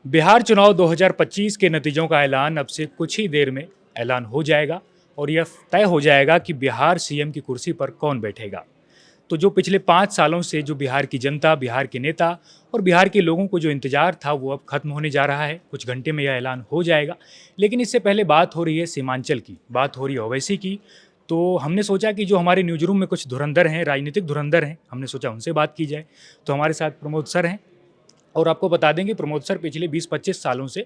बिहार चुनाव 2025 के नतीजों का ऐलान अब से कुछ ही देर में ऐलान हो जाएगा और यह तय हो जाएगा कि बिहार सीएम की कुर्सी पर कौन बैठेगा। तो जो पिछले 5 सालों से जो बिहार की जनता, बिहार के नेता और बिहार के लोगों को जो इंतजार था वो अब खत्म होने जा रहा है। कुछ घंटे में यह ऐलान हो जाएगा। लेकिन इससे पहले बात हो रही है सीमांचल की, बात हो रही है ओवैसी की। तो हमने सोचा कि जो हमारे न्यूज रूम में कुछ धुरंधर हैं, राजनीतिक धुरंधर हैं, हमने सोचा उनसे बात की जाए। तो हमारे साथ प्रमोद सर हैं और आपको बता दें कि प्रमोद सर पिछले 20-25 सालों से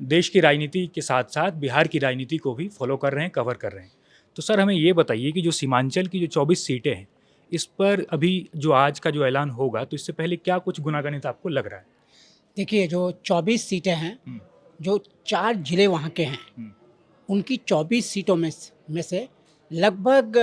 देश की राजनीति के साथ साथ बिहार की राजनीति को भी फॉलो कर रहे हैं, कवर कर रहे हैं। तो सर हमें ये बताइए कि जो सीमांचल की जो 24 सीटें हैं, इस पर अभी जो आज का जो ऐलान होगा, तो इससे पहले क्या कुछ गुनागणित आपको लग रहा है? देखिए, जो 24 सीटें हैं, जो 4 जिले वहाँ के हैं, उनकी 24 सीटों में से लगभग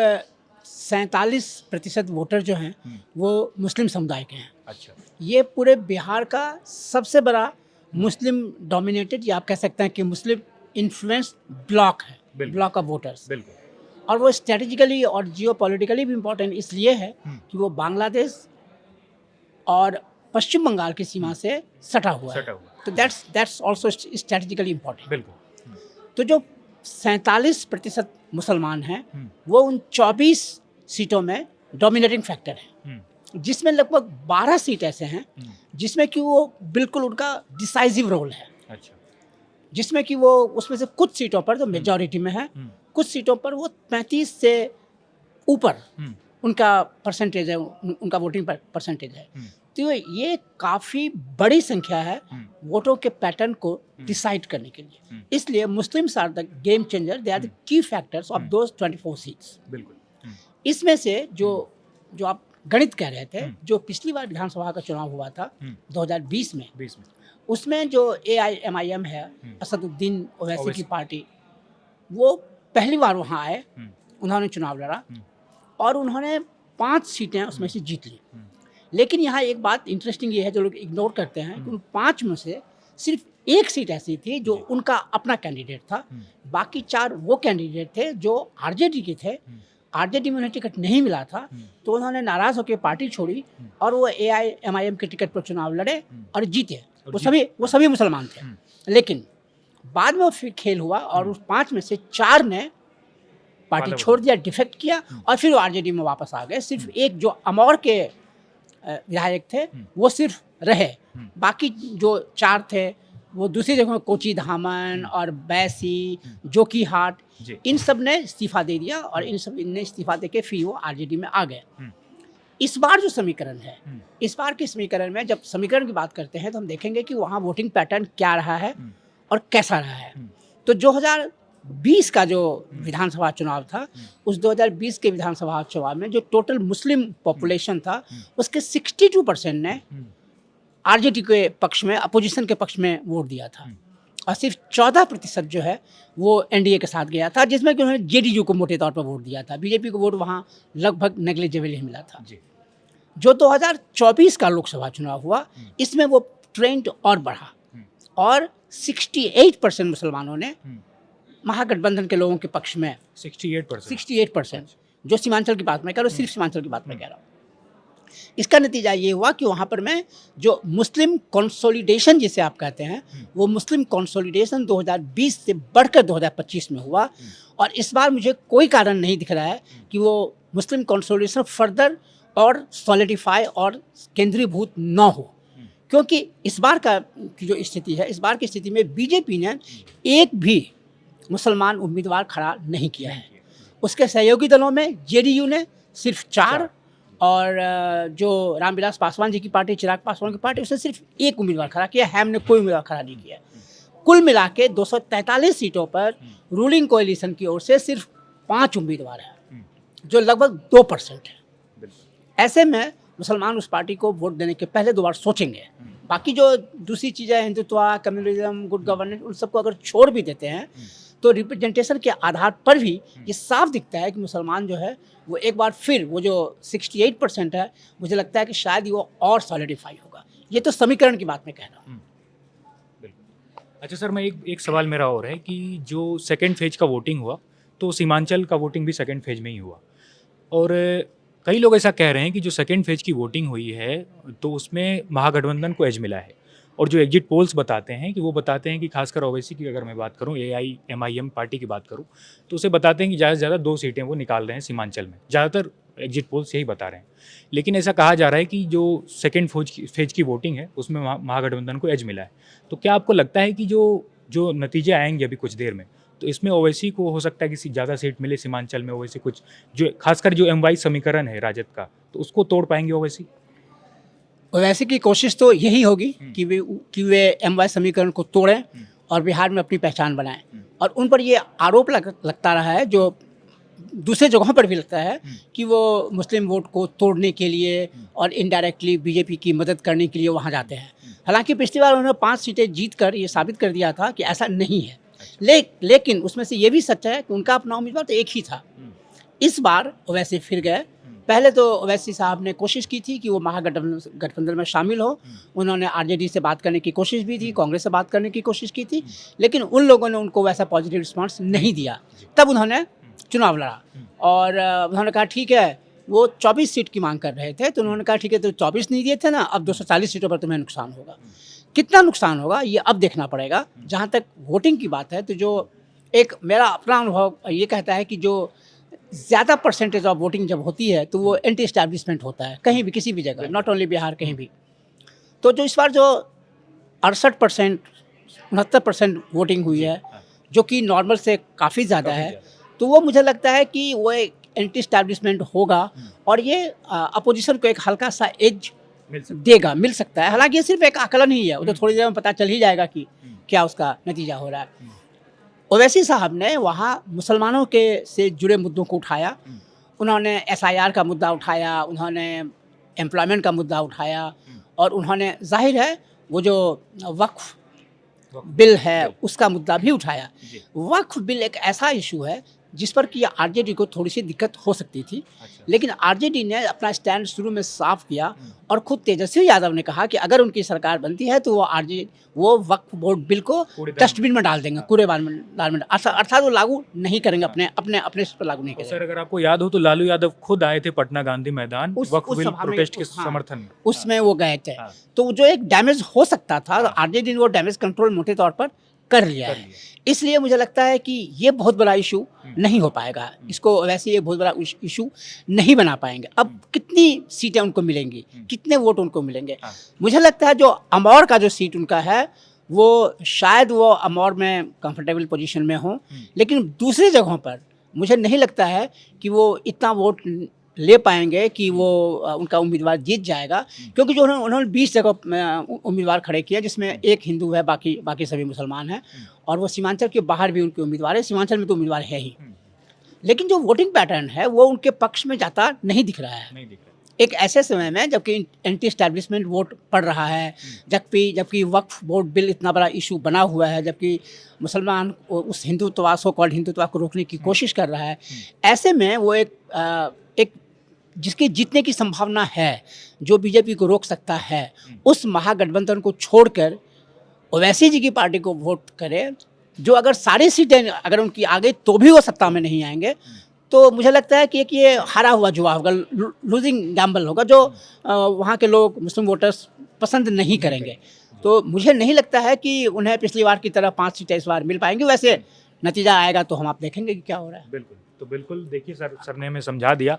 47% वोटर जो हैं वो मुस्लिम समुदाय के हैं। अच्छा। ये पूरे बिहार का सबसे बड़ा मुस्लिम डोमिनेटेड, या आप कह सकते हैं कि मुस्लिम इन्फ्लुएंस्ड ब्लॉक है, बिल्कुल। Block of voters. बिल्कुल। और वो स्ट्रेटेजिकली और जियोपॉलिटिकली भी इम्पोर्टेंट इसलिए है कि वो बांग्लादेश और पश्चिम बंगाल की सीमा से सटा हुआ है। तो दैट्स आल्सो स्ट्रेटेजिकली इम्पोर्टेंट। बिल्कुल। तो जो 47% मुसलमान हैं वो उन 24 सीटों में डोमिनेटिंग फैक्टर है, जिसमें लगभग 12 सीट ऐसे हैं जिसमें कि वो बिल्कुल उनका डिसाइसिव रोल है। अच्छा। जिसमें कि वो उसमें से कुछ सीटों पर जो मेजॉरिटी में है, कुछ सीटों पर वो 35 से ऊपर उनका परसेंटेज है, उनका वोटिंग परसेंटेज है। तो ये काफ़ी बड़ी संख्या है वोटों के पैटर्न को डिसाइड करने के लिए। इसलिए Muslims are the game changer, they are the key factors of those 24 seats. बिल्कुल। इसमें से जो आप गणित कह रहे थे, जो पिछली बार विधानसभा का चुनाव हुआ था 2020 में, उसमें जो AIMIM है, असदुद्दीन ओवैसी की पार्टी, वो पहली बार वहाँ आए, उन्होंने चुनाव लड़ा और उन्होंने 5 सीटें उसमें से जीत ली। लेकिन यहाँ एक बात इंटरेस्टिंग ये है जो लोग इग्नोर करते हैं कि उन 5 में से सिर्फ 1 सीट ऐसी थी जो उनका अपना कैंडिडेट था। बाकी 4 वो कैंडिडेट थे जो आरजेडी के थे। आरजेडी में उन्हें टिकट नहीं मिला था, तो उन्होंने नाराज़ होकर पार्टी छोड़ी और वो AIMIM के टिकट पर चुनाव लड़े और जीते। वो सभी मुसलमान थे। लेकिन बाद में वो फिर खेल हुआ और उस 5 में से 4 ने पार्टी छोड़ दिया, डिफेक्ट किया और फिर वो आरजेडी में वापस आ गए। सिर्फ एक जो अमौर के विधायक थे वो सिर्फ रहे, बाकी जो 4 थे वो दूसरी जगह, कोची धामन और बैसी, जोकीहाट, इन सब ने इस्तीफा दे दिया और इनने इस्तीफा देके फिर वो आरजेडी में आ गए। इस बार जो समीकरण है, इस बार के समीकरण में जब समीकरण की बात करते हैं तो हम देखेंगे कि वहाँ वोटिंग पैटर्न क्या रहा है और कैसा रहा है। तो 2020 का जो विधानसभा चुनाव था, उस 2020 के विधानसभा चुनाव में जो टोटल मुस्लिम पॉपुलेशन था उसके 62% ने आरजेडी के पक्ष में, अपोजिशन के पक्ष में वोट दिया था और सिर्फ 14% जो है वो एनडीए के साथ गया था, जिसमें कि उन्होंने जेडीयू को मोटे तौर पर वोट दिया था। बीजेपी को वोट वहाँ लगभग नेग्लिजिबल ही मिला था। जो 2024 का लोकसभा चुनाव हुआ, इसमें वो ट्रेंड और बढ़ा और 68% मुसलमानों ने महागठबंधन के लोगों के पक्ष में, 68%, जो सीमांचल की बात मैं कह रहा हूँ, सिर्फ सीमांचल की बात मैं कह रहा हूँ। इसका नतीजा ये हुआ कि वहाँ पर मैं जो मुस्लिम कंसोलिडेशन जिसे आप कहते हैं, वो मुस्लिम कंसोलिडेशन 2020 से बढ़कर 2025 में हुआ और इस बार मुझे कोई कारण नहीं दिख रहा है कि वो मुस्लिम कंसोलिडेशन फर्दर और सॉलिडिफाई और केंद्रीभूत न हो, क्योंकि इस बार का जो स्थिति है, इस बार की स्थिति में बीजेपी ने एक भी मुसलमान उम्मीदवार खड़ा नहीं किया है। उसके सहयोगी दलों में जेडीयू ने सिर्फ 4 और जो रामविलास पासवान जी की पार्टी, चिराग पासवान की पार्टी, उसने सिर्फ 1 उम्मीदवार खड़ा किया। हैम ने कोई उम्मीदवार खड़ा नहीं किया। कुल मिला के 243 सीटों पर रूलिंग कोएलिशन की ओर से सिर्फ 5 उम्मीदवार हैं, जो लगभग 2% है। ऐसे में मुसलमान उस पार्टी को वोट देने के पहले 2 बार सोचेंगे। बाकी जो दूसरी चीज़ें, हिंदुत्व, कम्युनलिज्म, गुड गवर्नेंस, उन सबको अगर छोड़ भी देते हैं तो रिप्रेजेंटेशन के आधार पर भी ये साफ दिखता है कि मुसलमान जो है वो एक बार फिर वो जो 68% है, मुझे लगता है कि शायद वो और सॉलिडिफाई होगा। ये तो समीकरण की बात मैं कह रहा हूँ। अच्छा सर, मैं एक सवाल मेरा और है कि जो सेकेंड फेज का वोटिंग हुआ, तो सीमांचल का वोटिंग भी सेकेंड फेज में ही हुआ और कई लोग ऐसा कह रहे हैं कि जो सेकेंड फेज की वोटिंग हुई है तो उसमें महागठबंधन को एज मिला है और जो एग्जिट पोल्स बताते हैं कि वो बताते हैं कि खासकर ओवैसी की अगर मैं बात करूँ, AIMIM पार्टी की बात करूँ, तो उसे बताते हैं कि ज़्यादा से ज़्यादा 2 सीटें वो निकाल रहे हैं सीमांचल में। ज़्यादातर एग्जिट पोल्स यही बता रहे हैं। लेकिन ऐसा कहा जा रहा है कि जो सेकेंड फेज की वोटिंग है उसमें महागठबंधन को एज मिला है। तो क्या आपको लगता है कि जो नतीजे आएंगे अभी कुछ देर में, तो इसमें ओवैसी को हो सकता है कि ज़्यादा सीट मिले सीमांचल में, ओवैसी कुछ जो खासकर जो MY समीकरण है राजद का, तो उसको तोड़ पाएंगे ओवैसी? ओवैसी की कोशिश तो यही होगी कि वे MY समीकरण को तोड़ें और बिहार में अपनी पहचान बनाएं। और उन पर ये आरोप लगता रहा है, जो दूसरे जगहों पर भी लगता है, कि वो मुस्लिम वोट को तोड़ने के लिए और इनडायरेक्टली बीजेपी की मदद करने के लिए वहाँ जाते हैं। हालांकि पिछली बार उन्होंने 5 सीटें जीत कर ये साबित कर दिया था कि ऐसा नहीं है। लेकिन उसमें से ये भी सच है कि उनका अपना उम्मीदवार तो एक ही था। इस बार ओवैसी फिर गए। पहले तो ओवैसी साहब ने कोशिश की थी कि वो महागठबंधन में शामिल हो। उन्होंने RJD से बात करने की कोशिश भी की, कांग्रेस से बात करने की कोशिश की थी, लेकिन उन लोगों ने उनको वैसा पॉजिटिव रिस्पांस नहीं दिया। तब उन्होंने चुनाव लड़ा और उन्होंने कहा ठीक है, वो 24 सीट की मांग कर रहे थे, तो उन्होंने कहा ठीक है, तो 24 नहीं दिए थे ना, अब 240 सीटों पर तुम्हें नुकसान होगा। कितना नुकसान होगा ये अब देखना पड़ेगा। जहाँ तक वोटिंग की बात है, तो जो एक मेरा अपना अनुभव ये कहता है कि जो ज़्यादा परसेंटेज ऑफ वोटिंग जब होती है तो वो एंटी एस्टैब्लिशमेंट होता है, कहीं भी, किसी भी जगह, नॉट ओनली बिहार, कहीं भी। तो जो इस बार जो 68% 69% वोटिंग हुई है, जो कि नॉर्मल से काफ़ी ज़्यादा है, तो वो मुझे लगता है कि वो एक एंटी एस्टैब्लिशमेंट होगा और ये अपोजिशन को एक हल्का सा एज मिल सकता है। हालांकि ये सिर्फ एक आकलन ही है, वो तो थोड़ी देर में पता चल ही जाएगा कि क्या उसका नतीजा हो रहा है। ओवैसी साहब ने वहाँ मुसलमानों के से जुड़े मुद्दों को उठाया। उन्होंने SIR का मुद्दा उठाया, उन्होंने एम्प्लॉयमेंट का मुद्दा उठाया, और उन्होंने जाहिर है वो जो वक्फ बिल है उसका मुद्दा भी उठाया। वक्फ बिल एक ऐसा इशू है जिस पर कि RJD को थोड़ी सी दिक्कत हो सकती थी, लेकिन RJD ने अपना स्टैंड शुरू में साफ किया और खुद तेजस्वी यादव ने कहा कि अगर उनकी सरकार बनती है तो वो वक्फ बोर्ड बिल को डस्टबिन में डाल देंगे, कूड़ेदान में, अर्थात वो लागू नहीं करेंगे, अपने इस पर लागू नहीं करेंगे। सर, अगर आपको याद हो तो लालू यादव खुद आए थे पटना गांधी मैदान वक्फ बिल प्रोटेस्ट के समर्थन में, उसमें वो गए थे। तो जो एक डैमेज हो सकता था, RJD ने वो डैमेज कंट्रोल मोटे तौर पर कर लिया है। इसलिए मुझे लगता है कि ये बहुत बड़ा इशू नहीं हो पाएगा, इसको वैसे ये बहुत बड़ा इशू नहीं बना पाएंगे। अब कितनी सीटें उनको मिलेंगी, कितने वोट उनको मिलेंगे, मुझे लगता है जो अमौर का जो सीट उनका है वो शायद वो अमौर में कंफर्टेबल पोजीशन में हो, लेकिन दूसरी जगहों पर मुझे नहीं लगता है कि वो इतना वोट ले पाएंगे कि वो उनका उम्मीदवार जीत जाएगा, क्योंकि जो उन्होंने 20 जगह उम्मीदवार खड़े किए जिसमें एक हिंदू है, बाकी सभी मुसलमान हैं, और वो सीमांचल के बाहर भी उनके उम्मीदवार है, सीमांचल में तो उम्मीदवार है ही। लेकिन जो वोटिंग पैटर्न है वो उनके पक्ष में जाता नहीं दिख रहा है। एक ऐसे समय में जबकि एंटी एस्टैब्लिशमेंट वोट पड़ रहा है, जबकि वक्फ बोर्ड बिल इतना बड़ा इशू बना हुआ है, जबकि मुसलमान उस हिंदुत्व सो कॉल्ड हिंदुत्व को रोकने की कोशिश कर रहा है, ऐसे में वो एक जिसके जीतने की संभावना है, जो बीजेपी को रोक सकता है, उस महागठबंधन को छोड़कर ओवैसी जी की पार्टी को वोट करे, जो अगर सारी सीटें अगर उनकी आ गई तो भी वो सत्ता में नहीं आएंगे। तो मुझे लगता है कि ये हारा हुआ जुआ होगा, लूजिंग गैम्बल होगा, जो वहाँ के लोग, मुस्लिम वोटर्स पसंद नहीं करेंगे। तो मुझे नहीं लगता है कि उन्हें पिछली बार की तरह 5 सीटें इस बार मिल पाएंगी। वैसे नतीजा आएगा तो हम आप देखेंगे कि क्या हो रहा है। बिल्कुल, तो बिल्कुल देखिए सर ने हमें समझा दिया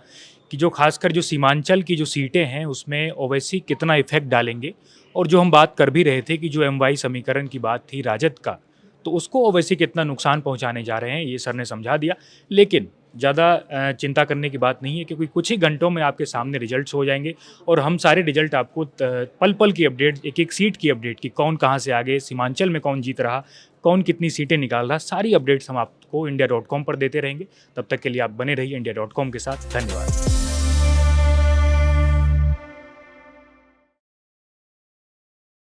कि जो खासकर जो सीमांचल की जो सीटें हैं उसमें ओवैसी कितना इफेक्ट डालेंगे, और जो हम बात कर भी रहे थे कि जो MY समीकरण की बात थी राजद का, तो उसको ओवैसी कितना नुकसान पहुंचाने जा रहे हैं, ये सर ने समझा दिया। लेकिन ज़्यादा चिंता करने की बात नहीं है, क्योंकि कुछ ही घंटों में आपके सामने रिजल्ट्स हो जाएंगे और हम सारे रिजल्ट आपको पल पल की अपडेट, एक एक सीट की अपडेट की, कौन कहाँ से आगे, सीमांचल में कौन जीत रहा, कौन कितनी सीटें निकाल रहा, सारी अपडेट्स हम आपको India.com पर देते रहेंगे। तब तक के लिए आप बने रहिए India.com के साथ। धन्यवाद।